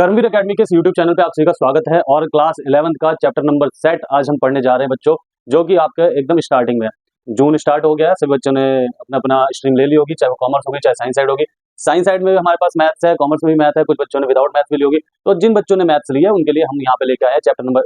कर्मवीर academy के इस YouTube channel पे आप सभी का स्वागत है। और क्लास 11th का चैप्टर नंबर सेट आज हम पढ़ने जा रहे हैं बच्चों, जो कि आपके एकदम स्टार्टिंग में है। जून स्टार्ट हो गया है, सभी बच्चों ने अपना अपना स्ट्रीम ले ली होगी, चाहे वो कॉमर्स होगी चाहे साइंस साइड होगी। साइंस साइड में भी हमारे पास मैथ्स है, कॉमर्स में भी मैथ है, कुछ बच्चों ने विदाउट मैथ्स भी ली होगी। तो जिन बच्चों ने मैथ्स लिया है उनके लिए हम यहाँ पे लेके आए हैं चैप्टर नंबर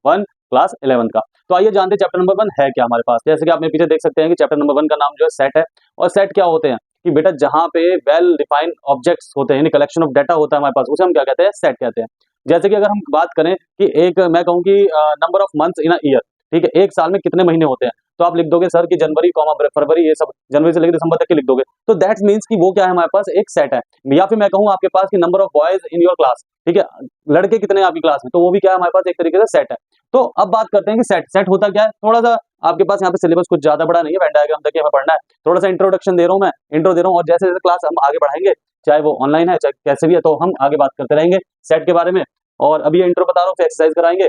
1 क्लास 11th का। तो आइए जानते हैं चैप्टर नंबर 1 है क्या हमारे पास। जैसे कि आप मेरे पीछे देख सकते हैं कि चैप्टर नंबर 1 का नाम जो है सेट है। और सेट क्या होते हैं कि बेटा जहां पे वेल डिफाइंड ऑब्जेक्ट्स होते हैं, यानी कलेक्शन ऑफ डाटा होता है हमारे पास, उसे हम क्या कहते हैं, सेट कहते हैं। जैसे कि अगर हम बात करें कि मैं कहूँ कि number of months in a year, ठीक है, एक साल में कितने महीने होते हैं, तो आप लिख दोगे सर कि जनवरी कॉमा फरवरी, ये सब जनवरी से लेकर दिसंबर तक के लिख दोगे। तो दैट मीन्स कि वो क्या है, हमारे पास एक सेट है। या फिर मैं कहूँ आपके पास कि number of boys in your class, ठीक है, लड़के कितने हैं आपकी क्लास में, तो वो भी क्या है हमारे पास एक तरीके से सेट है। तो अब बात करते हैं कि सेट सेट होता क्या है। थोड़ा सा आपके पास यहाँ पे सिलेबस कुछ ज्यादा बड़ा नहीं है, वेन डायग्राम तक हमें पढ़ना है। थोड़ा सा इंट्रोडक्शन दे रहा हूँ, मैं इंट्रो दे रहा हूँ, और जैसे जैसे क्लास हम आगे बढ़ाएंगे, चाहे वो ऑनलाइन है चाहे कैसे भी है, तो हम आगे बात करते रहेंगे सेट के बारे में। और अभी इंट्रो बता रहा हूँ, फिर एक्सरसाइज कराएंगे।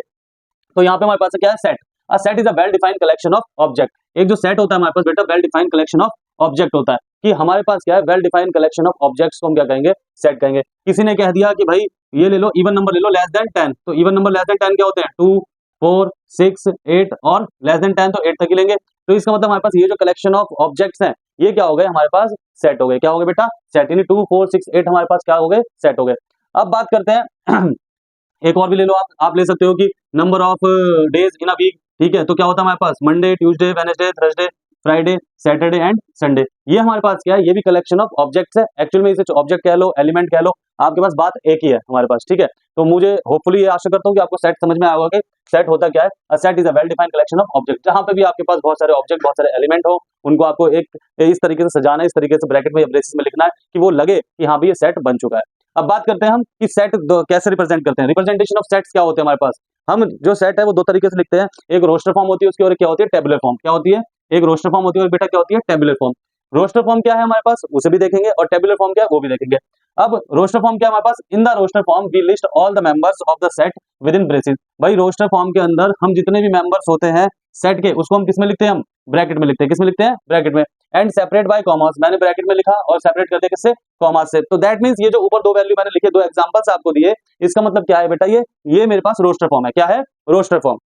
तो यहाँ पे हमारे पास क्या है, set. A set is a well defined collection of object. एक जो सेट होता है हमारे पास बेटा, well defined collection of object होता है। कि हमारे पास क्या है, well defined collection of objects को हम क्या कहेंगे, सेट कहेंगे। किसी ने कह दिया कि भाई ये ले लो, इवन नंबर ले लो लेस देन 10, तो इवन नंबर लेस देन 10 क्या होते हैं, 2 4 6 8, और लेस देन 10 तो 8 तक ही लेंगे। तो इसका मतलब हमारे पास ये जो कलेक्शन ऑफ ऑब्जेक्ट्स हैं, ये क्या हो गए हमारे पास, सेट हो गए। क्या हो गए बेटा, सेट। यानी 2 4 6 8 हमारे पास क्या हो गए, सेट हो गए। अब बात करते हैं एक और भी ले लो, आप ले सकते हो कि number of days in a week, ठीक है। तो क्या होता है हमारे पास, Monday Tuesday Wednesday Thursday Friday Saturday and Sunday. ये हमारे पास क्या है, ये भी कलेक्शन ऑफ ऑब्जेक्ट्स है। एक्चुअल में इसे ऑब्जेक्ट कह लो, एलिमेंट कह लो, आपके पास बात एक ही है हमारे पास, ठीक है। तो मुझे होपफुली ये आशा करता हूँ कि आपको सेट समझ में आया होगा कि सेट होता क्या है। A set is a well defined collection of object, जहां पे भी आपके पास बहुत सारे ऑब्जेक्ट, बहुत सारे एलिमेंट हो, उनको आपको एक इस तरीके से सजाना है, इस तरीके से ब्रैकेट में या ब्रेसेस में लिखना है कि वो लगे कि हाँ भी ये सेट बन चुका है। अब बात करते हैं हम कि सेट कैसे रिप्रेजेंट करते हैं। रिप्रेजेंटेशन ऑफ सेट्स क्या होते हैं हमारे पास। हम जो सेट है वो दो तरीके से लिखते हैं, एक रोस्टर फॉर्म होती है उसकी, और क्या होती है, टेबुलर फॉर्म। क्या होती है, एक रोस्टर फॉर्म होती है और बेटा क्या होती है, टेबुलर फॉर्म। रोस्टर फॉर्म क्या है हमारे पास, उसे भी देखेंगे, और टेबुलर फॉर्म क्या है वो भी देखेंगे। अब रोस्टर फॉर्म क्या है हमारे पास, in the roster form we list all the members of the set with in braces. भाई रोस्टर फॉर्म के अंदर हम जितने भी मेंबर्स होते हैं सेट के, उसको हम किसमें लिखते हैं, हम ब्रैकेट में लिखते हैं। किसमें लिखते हैं, ब्रैकेट में। एंड सेपरेट बाय कॉमास, मैंने ब्रैकेट में लिखा और सेपरेट कर दिया किससे, कॉमा से। तो दैट मींस ये जो ऊपर दो वैल्यू मैंने लिखे, दो एग्जांपल्स आपको दिए, इसका मतलब क्या है बेटा, ये मेरे पास रोस्टर फॉर्म है। क्या है, रोस्टर फॉर्म।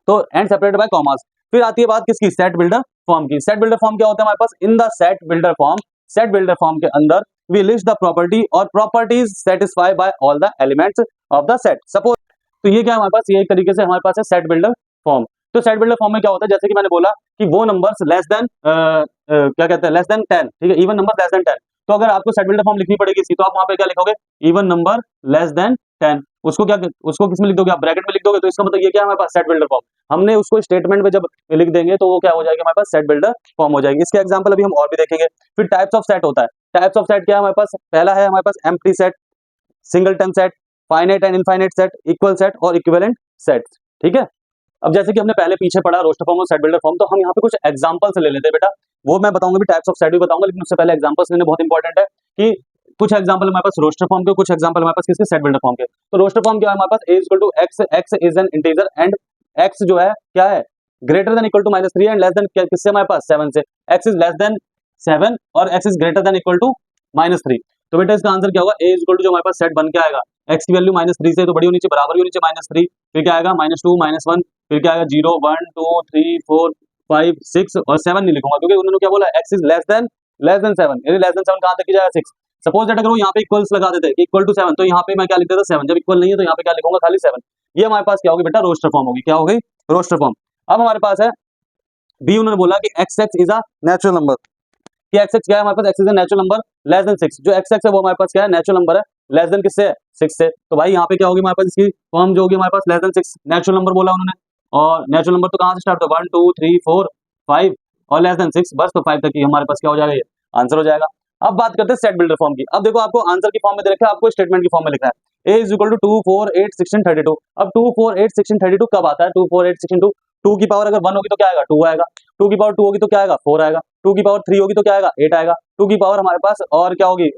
तो एंड सेपरेटेड बाय कॉमास। फिर आती है बात किसकी, सेट बिल्डर फॉर्म की। सेट बिल्डर फॉर्म क्या होता है हमारे पास, in the set builder form, set builder form के अंदर वी लिस्ट द प्रॉपर्टी और properties satisfy by all the elements of the set. Suppose, तो ये क्या है हमारे पास, ये एक तरीके से हमारे पास है सेट बिल्डर फॉर्म। तो सेट बिल्डर फॉर्म में क्या होता है, जैसे कि मैंने बोला कि वो नंबर्स लेस देन क्या कहते हैं, लेस देन 10, ठीक है, इवन नंबर लेस देन 10। तो अगर आपको सेट बिल्डर फॉर्म लिखनी पड़ेगी इसकी, तो आप वहां पे क्या लिखोगे, इवन नंबर लेस देन 10। उसको किसमें लिख दोगे, आप ब्रैकेट में लिख दोगे। तो इसका मतलब ये क्या है हमारे पास, सेट बिल्डर फॉर्म। हमने उसको स्टेटमेंट में जब लिख देंगे तो वो क्या हो जाएगा हमारे पास, सेट बिल्डर फॉर्म हो जाएगी। इसके एग्जांपल अभी हम और भी देखेंगे। फिर टाइप्स ऑफ सेट होता है। टाइप्स ऑफ सेट क्या है हमारे पास, पहला है हमारे पास empty set, singleton set, finite and infinite set, equal set और इक्विवेलेंट सेट, ठीक है। अब जैसे कि हमने पहले पीछे पढ़ा रोस्टर फॉर्म और सेट बिल्डर फॉर्म, तो हम यहाँ पे कुछ एग्जांपल्स ले लेते हैं बेटा। वो मैं बताऊंगा भी, टाइप्स ऑफ सेट भी बताऊंगा, लेकिन उससे पहले एग्जांपल्स लेने बहुत इंपॉर्टेंट है कि कुछ एग्जांपल हमारे पास रोस्टर फॉर्म के, कुछ एग्जांपल हमारे पास किसके, सेट बिल्डर फॉर्म के। तो रोस्टर फॉर्म क्या है हमारे पास, a equal to x, x is an integer and x जो है क्या है, greater than equal to -3 and less than किससे हमारे पास, 7 से। एक्स इज लेस देन 7 और x is greater than equal to -3। तो बेटा इसका आंसर क्या होगा, a इक्वल टू जो हमारे पास सेट बन के आएगा, x की वैल्यू -3 से तो बड़ी होनी चाहिए, बराबर भी होनी चाहिए -3। फिर क्या आएगा, -2 -1, फिर क्या आएगा 0 1 2 3 4 5 6 और 7 नहीं लिखूंगा, क्योंकि उन्होंने क्या बोला, x इज लेस देन 7, यानी लेस देन 7 कहां तक की जाएगा, 6। सपोज दैट अगर वो यहाँ पे इक्वल्स लगा देते हैं, इक्वल टू 7, तो यहाँ पे मैं क्या लिख देता, 7। जब इक्वल नहीं है तो यहाँ पे क्या लिखूंगा, खाली 7। ये हमारे पास क्या होगी बेटा, रोस्टर फॉर्म होगी। क्या हो गई, रोस्टर फॉर्म। अब हमारे पास है बी, उन्होंने बोला कि x is a natural number. कि एक्स क्या है हमारे पास, x is a natural number less than 6। जो एक्स है वो हमारे पास क्या है, नेचुरल नंबर है, लेस देन किससे, 6 से। तो भाई यहाँ पे क्या होगी हमारे पास, इसकी फॉर्म जो होगी हमारे पास, लेस देन 6, नेचुरल नंबर बोला उन्होंने। और नेचुरल नंबर तो कहां से स्टार्ट होगा, 1 2 3 4 5 और लेस देन 6, बस। तो 5 तक ही हमारे पास क्या हो जाएगा, ये आंसर हो जाएगा। अब बात करते हैं सेट बिल्डर फॉर्म की। अब देखो आपको आंसर की फॉर्म में दे रखा है, आपको स्टेटमेंट की फॉर्म में लिखना है, a इज इक्वल टू 2 4 8 16 32। अब 2 4 8 16 32 कब आता है, 2 4 8 16 2, 2 की पावर अगर 1 होगी तो क्या आएगा, 2 आएगा। 2 की पावर 2 होगी तो क्या आएगा, 4 आएगा। 2 की पावर 3 होगी तो क्या आएगा, 8 आएगा। 2 की पावर हमारे पास और क्या होगी,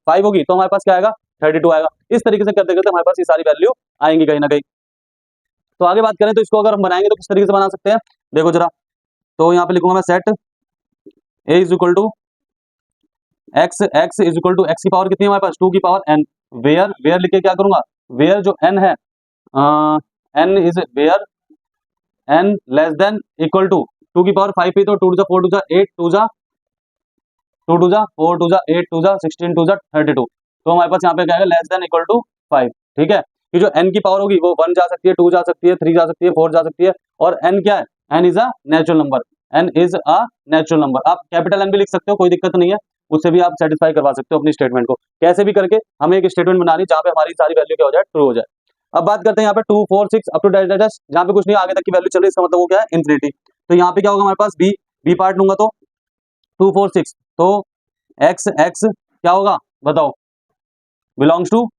5 होगी, तो हमारे पास क्या आएगा, 32 आएगा। इस तरीके से करते करते हमारे पास ये सारी वैल्यू आएंगी कहीं ना कहीं। तो आगे बात करें तो इसको अगर हम बनाएंगे तो किस तरीके से बना सकते हैं, देखो जरा। तो यहाँ पे लिखूंगा मैं set a is equal to x, x is equal to x की पावर कितनी है हमारे पास, 2 की पावर n। वेयर लिख के क्या करूंगा, वेयर जो n है, n is where n less than equal to 2 की पावर 5 पे, तो 2 टू जा 4 टू जा 8 टू जा 2 टू जा 4 टू जा 8 टू जा 16 टू जा 32, तो हमारे पास यहाँ पे क्या है, लेस देन इक्वल टू 5। ठीक है, कि जो n की पावर होगी वो 1 जा सकती है, 2 जा सकती है, 3 जा सकती है, 4 जा सकती है, और n क्या है, n is a natural number, n is a natural number. आप कैपिटल N भी लिख सकते हो, कोई दिक्कत नहीं है, उससे भी आप सेटिस्फाई करवा सकते हो अपनी स्टेटमेंट को। कैसे भी करके हमें एक स्टेटमेंट बनानी जहाँ पे हमारी सारी वैल्यू क्या हो जाए, ट्रू हो जाए। अब बात करते हैं यहाँ पे 2 4 6 up to dash dash dash, जहाँ पे कुछ नहीं आगे तक की वैल्यू चल रही है, इसका मतलब वो क्या है, इन्फिनिटी। तो यहाँ पे क्या होगा हमारे पास, बी पार्ट लूंगा तो 2 4 6, तो एक्स एक्स क्या होगा बताओ, बिलोंग्स टू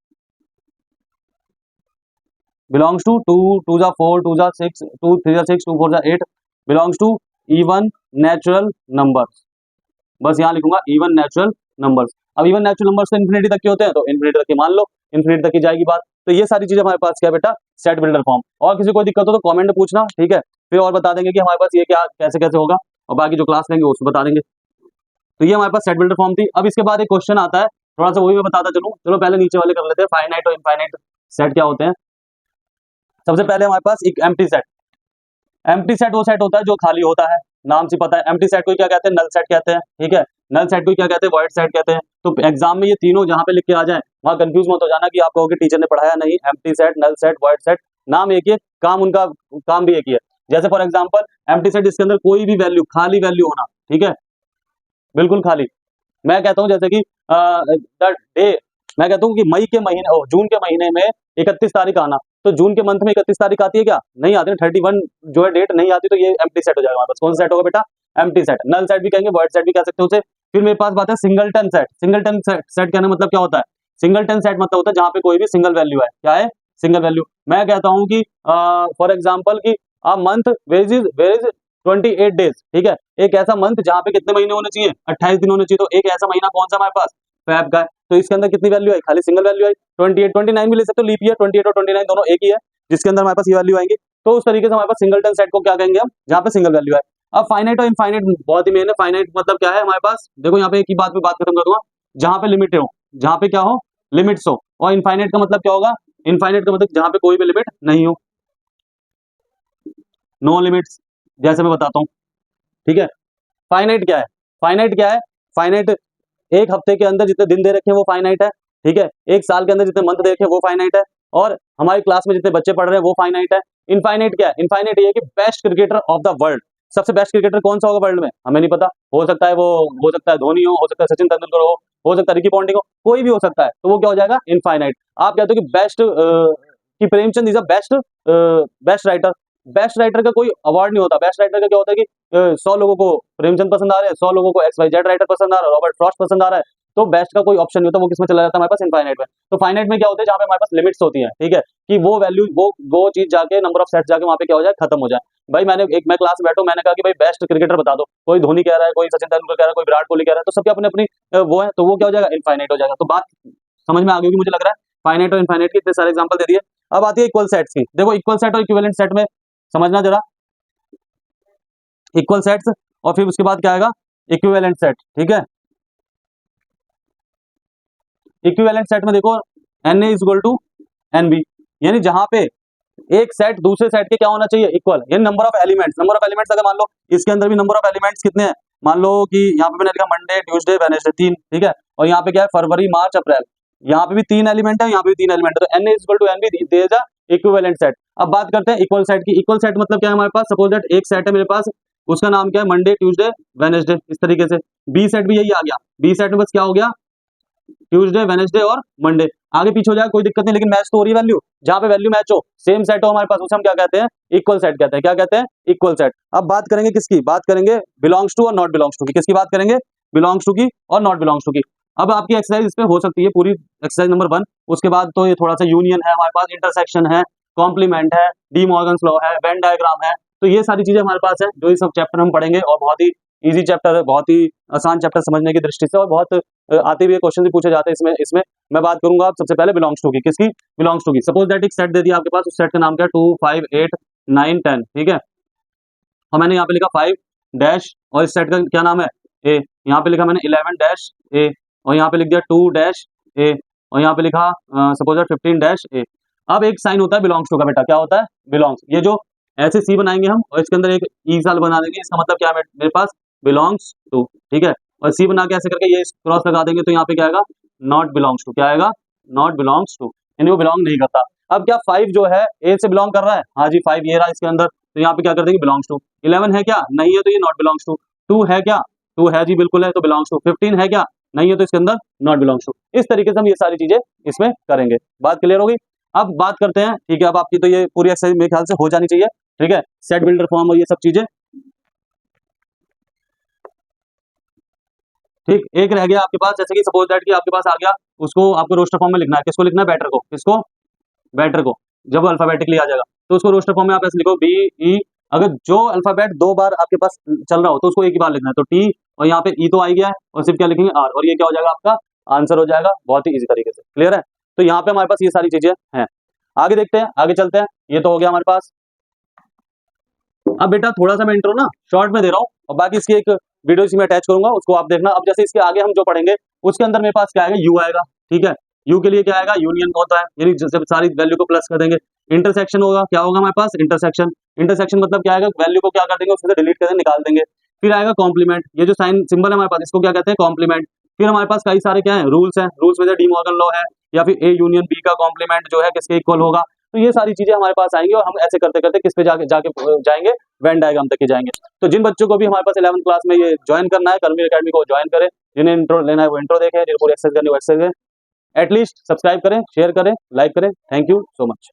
2 2 जा 4 2 जा 6 2 3 जा 6 2 4 जा 8, belongs to even natural numbers. बस यहाँ लिखूंगा इवन नेचुरल नंबर्स। अब इवन नेचुरल नंबर्स तो इन्फिनिटी तक के होते हैं, तो इन्फिनिटी तक की मान लो, इन्फिनिटी तक की जाएगी बात। तो ये सारी चीजें हमारे पास क्या बेटा, सेट बिल्डर फॉर्म। और किसी को कोई दिक्कत हो तो कमेंट में पूछना, ठीक है, फिर और बता देंगे कि हमारे पास ये क्या कैसे कैसे होगा, और बाकी जो क्लास लेंगे उसको बता देंगे। तो ये हमारे पास सेट बिल्डर फॉर्म थी। अब इसके बाद एक क्वेश्चन आता है, थोड़ा सा वही मैं बताता चलूं। चलो पहले नीचे वाले कर लेते हैं, फाइनाइट और इनफाइनाइट सेट क्या होते हैं। सबसे पहले हमारे पास एक एम्प्टी सेट। एम्प्टी सेट वो सेट होता है जो खाली होता है, नाम से पता है। एम्प्टी सेट को क्या कहते हैं, नल सेट कहते हैं, ठीक है। नल सेट को क्या कहते हैं, वॉइड सेट कहते हैं। तो एग्जाम में ये तीनों जहां पे लिख के आ जाए वहां कंफ्यूज मत हो जाना कि आप कहोगे टीचर ने पढ़ाया नहीं। Empty set, null set, void set, नाम एक ही है, काम उनका काम भी एक ही है। जैसे फॉर एग्जाम्पल एम्प्टी सेट, जिसके अंदर कोई भी वैल्यू, खाली वैल्यू होना, ठीक है, बिल्कुल खाली। मैं कहता हूं जैसे कि द डे, मैं कहता हूं कि मई के महीने, जून के महीने में 31 तारीख आना, तो जून के मंथ में 31 तारीख आती है क्या, नहीं आती, 31 जो है डेट नहीं आती, तो ये एम्प्टी सेट हो जाएगा हमारे पास। कौन सा सेट होगा बेटा, एम्प्टी सेट। नल सेट भी कहेंगे, वॉइड सेट भी कह सकते हो उसे। फिर मेरे पास बात है सिंगलटन सेट। सिंगलटन सेट कहने मतलब क्या होता है, सिंगलटन सेट मतलब होता है जहां पे कोई भी सिंगल वैल्यू है। क्या है, सिंगल वैल्यू। मैं कहता हूं कि फॉर एग्जाम्पल की a month where is 28 days, ठीक है। एक ऐसा मंथ जहां पे कितने महीने होने चाहिए, 28 दिन होने चाहिए। तो एक ऐसा महीना कौन सा हमारे पास, फैब का है। तो इसके अंदर कितनी वैल्यू आई, खाली सिंगल वैल्यू आई, 28 29 भी ले सकते हो, लीप ईयर 28 और 29 दोनों एक ही है, जिसके अंदर हमारे पास ये वैल्यू आएंगी। तो उस तरीके से हमारे पास सिंगलटन सेट को क्या कहेंगे हम, जहां पे सिंगल वैल्यू है। अब फाइनाइट और इनफाइनाइट बहुत ही मेन है। फाइनाइट मतलब क्या है हमारे पास, देखो यहाँ पे एक ही बात पे बात खत्म कर दूंगा, जहां पे लिमिट हो, जहां पे क्या हो, लिमिट्स हो। और इनफाइनाइट का मतलब क्या होगा, इनफाइनाइट का मतलब जहां पे कोई भी लिमिट नहीं हो, नो लिमिट्स, जैसे मैं बताता हूँ, ठीक है। फाइनाइट क्या है, फाइनाइट क्या है, फाइनाइट एक हफ्ते के अंदर जितने दिन दे रखे हैं वो फाइनाइट है, ठीक है। एक साल के अंदर जितने मंथ दे रखे हैं वो फाइनाइट है, और हमारी क्लास में जितने बच्चे पढ़ रहे हैं वो फाइनाइट है। इनफाइनाइट क्या है, इनफाइनाइट ये है कि best cricketer of the world, सबसे बेस्ट क्रिकेटर कौन सा होगा वर्ल्ड में, हमें नहीं पता। हो सकता है वो, हो सकता है धोनी हो सकता है सचिन तेंदुलकर हो सकता है रिकी पॉन्टिंग हो, कोई भी हो सकता है। तो वो क्या हो जाएगा, इनफाइनाइट। आप कहते हो कि बेस्ट कि Premchand is a best best writer. Best writer का कोई अवार्ड नहीं होता। बेस्ट राइटर का क्या होता है कि 100 लोगों को प्रेमचंद पसंद आ रहे हैं, 100 लोगों को XYZ राइटर पसंद आ रहा है, रॉबर्ट फ्रॉस्ट पसंद आ रहा है, तो बेस्ट का कोई ऑप्शन नहीं होता। वो किसमें चला जाता है हमारे पास, इनफाइनाइट में। तो फाइनाइट में क्या होता है, जहां पे हमारे पास लिमिट्स होती है, ठीक है, कि वो वैल्यू वो चीज जाके नंबर ऑफ सेट्स जाके वहां पे क्या हो जाए, खत्म हो जाए। भाई मैं क्लास में बैठो, मैंने कहा कि भाई बेस्ट क्रिकेटर बता दो, कोई धोनी कह रहा है, कोई सचिन तेंदुलकर कह रहा है, कोई विराट कोहली कह रहा है, तो सबके अपने अपनी वो है, तो वो क्या हो जाएगा, इनफाइनाइट हो जाएगा। तो बात समझ में आ गई होगी मुझे लग रहा है। फाइनाइट और इनफाइनाइट के इतने सारे एग्जांपल दे दिए। अब आती है इक्वल सेट्स की। देखो इक्वल सेट और इक्विवेलेंट सेट में समझना जरा, इक्वल सेट्स और फिर उसके बाद क्या आएगा, इक्विवेलेंट सेट, ठीक है। इक्विवेलेंट सेट में देखो Na is equal to Nb, यानी जहां पे एक सेट दूसरे सेट के क्या होना चाहिए, इक्वल, यानी number of elements. Number of elements अगर मान लो इसके अंदर भी नंबर ऑफ एलिमेंट्स कितने हैं, मान लो कि यहाँ पे मैंने लिखा मंडे ट्यूसडे वेडनेसडे 3, ठीक है, और यहाँ पे क्या है फरवरी मार्च अप्रैल, यहाँ पे भी 3 एलिमेंट है, यहाँ पे भी 3 एलिमेंट है। तो Na is equal to Nb they जा इक्विवेलेंट सेट। अब बात करते हैं इक्वल सेट की। इक्वल सेट मतलब क्या है हमारे पास, सपोज दैट एक सेट है मेरे पास, उसका नाम क्या है, मंडे ट्यूसडे वेडनेसडे, इस तरीके से। बी सेट भी यही आ गया, बी सेट में बस क्या हो गया, ट्यूसडे वेडनेसडे और मंडे। आगे पीछे हो जाए कोई दिक्कत नहीं, लेकिन मैच तो हो रही है वैल्यू, जहां पे वैल्यू मैच हो, सेम सेट हो हमारे पास, उसे हम क्या कहते हैं, इक्वल सेट कहते हैं। क्या कहते हैं, इक्वल सेट। अब बात करेंगे किसकी, बात करेंगे बिलोंग्स टू और नॉट बिलोंग्स टू की। किसकी बात करेंगे, बिलोंग्स टू की और नॉट बिलोंग्स टू की। अब आपकी एक्सरसाइज इसमें हो सकती है पूरी, एक्सरसाइज नंबर 1। उसके बाद तो ये थोड़ा सा यूनियन है हमारे पास, इंटरसेक्शन है, कॉम्प्लीमेंट है, डी मॉर्गन्स लॉ है, वेन डायग्राम है। तो ये सारी चीजें हमारे पास है, जो ये सब चैप्टर हम पढ़ेंगे, और बहुत ही इजी चैप्टर है, बहुत ही आसान चैप्टर समझने की दृष्टि से, और बहुत आते हुए क्वेश्चन भी पूछे जाते हैं इसमें। इसमें मैं बात करूंगा आप सबसे पहले बिलोंग्स टू की। किसकी, बिलोंग्स टू की। सपोज दैट एक सेट दे दिया आपके पास, उस सेट का नाम क्या है, 2 5 8 9 10, ठीक है। और मैंने यहाँ पे लिखा 5 डैश, और इस सेट का क्या नाम है, ए। यहाँ पे लिखा मैंने 11 डैश ए, और यहाँ पे लिख दिया 2 डैश ए, और यहाँ पे लिखा सपोज 15-A। अब एक साइन होता है बिलोंग्स टू का बेटा, क्या होता है बिलोंग्स। ये जो ऐसे सी बनाएंगे हम और इसके अंदर एक ई साल बना देंगे, इसका मतलब क्या है मेरे पास बिलोंग्स टू, ठीक है। और सी बना के ऐसे करके ये क्रॉस लगा देंगे तो यहाँ पे क्या आएगा नॉट बिलोंग्स टू, क्या आएगा नॉट बिलोंग्स टू, यानी वो बिलोंग नहीं करता। अब क्या 5 जो है ए से बिलोंग कर रहा है, हाँ जी 5 ये रहा इसके अंदर, तो यहाँ पे क्या कर देंगे बिलोंग्स टू। 11 है क्या, नहीं है तो ये नॉट बिलोंग्स टू। 2 है क्या, 2 है जी बिल्कुल है तो बिलोंग्स टू। 15 है क्या, नहीं है तो इसके अंदर नॉट बिलोंग्स टू। इस तरीके से हम ये सारी चीजें इसमें करेंगे। बात क्लियर होगी। अब बात करते हैं, ठीक है, अब आपकी तो ये पूरी एक्सरसाइज मेरे ख्याल से हो जानी चाहिए, ठीक है, सेट बिल्डर फॉर्म और ये सब चीजें। ठीक, एक रह गया आपके पास, जैसे कि सपोज दैट कि आपके पास आ गया, उसको आपको रोस्टर फॉर्म में लिखना है। किसको लिखना है, बैटर को। किसको, बैटर को। जब वो अल्फाबेटिकली आ जाएगा तो उसको रोस्टर फॉर्म में आप ऐसे लिखो बी ई। अगर जो अल्फाबेट 2 बार आपके पास चल रहा हो तो उसको एक ही बार लिखना है, तो टी और यहाँ पे ई तो आ ही गया है और सिर्फ क्या लिखेंगे आर, और ये क्या हो जाएगा आपका आंसर हो जाएगा, बहुत ही इजी तरीके से। क्लियर है। तो यहाँ पे हमारे पास ये सारी चीजें हैं। आगे देखते हैं, आगे चलते हैं। ये तो हो गया हमारे पास। अब बेटा थोड़ा सा मैं इंट्रो ना शॉर्ट में दे रहा हूँ और बाकी इसकी एक वीडियो इसी में अटैच करूंगा, उसको आप देखना। अब जैसे इसके आगे हम जो पढ़ेंगे उसके अंदर मेरे पास क्या आएगा, यू आएगा, ठीक है। यू के लिए क्या आएगा, यूनियन होता है, यानी जब सारी वैल्यू को प्लस कर देंगे। इंटरसेक्शन होगा, क्या होगा हमारे पास इंटरसेक्शन। इंटरसेक्शन मतलब क्या आएगा, वैल्यू को क्या कर देंगे उसमें से डिलीट कर देंगे, निकाल देंगे। फिर आएगा कॉम्प्लीमेंट, ये जो साइन सिंबल है हमारे पास इसको क्या कहते हैं, कॉम्प्लीमेंट। फिर हमारे पास कई सारे क्या है, रूल्स हैं। रूल्स में से डी मॉर्गन लॉ है, या फिर ए यूनियन बी का कॉम्प्लीमेंट जो है किसके इक्वल होगा। तो ये सारी चीजें हमारे पास आएंगी और हम ऐसे करते करते किस पे जाके जाके जाएंगे, वेन डायग्राम तक ही जाएंगे। तो जिन बच्चों को भी हमारे पास 11th क्लास में ये ज्वाइन करना है, कर्मवीर एकेडमी को ज्वाइन करें। जिन्हें इंट्रो लेना है वो इंट्रो देखें, जिनको एक्सरसाइज करनी है वो एक्सरसाइज, एटलीस्ट सब्सक्राइब करें, शेयर करें, लाइक करें। Thank you so much.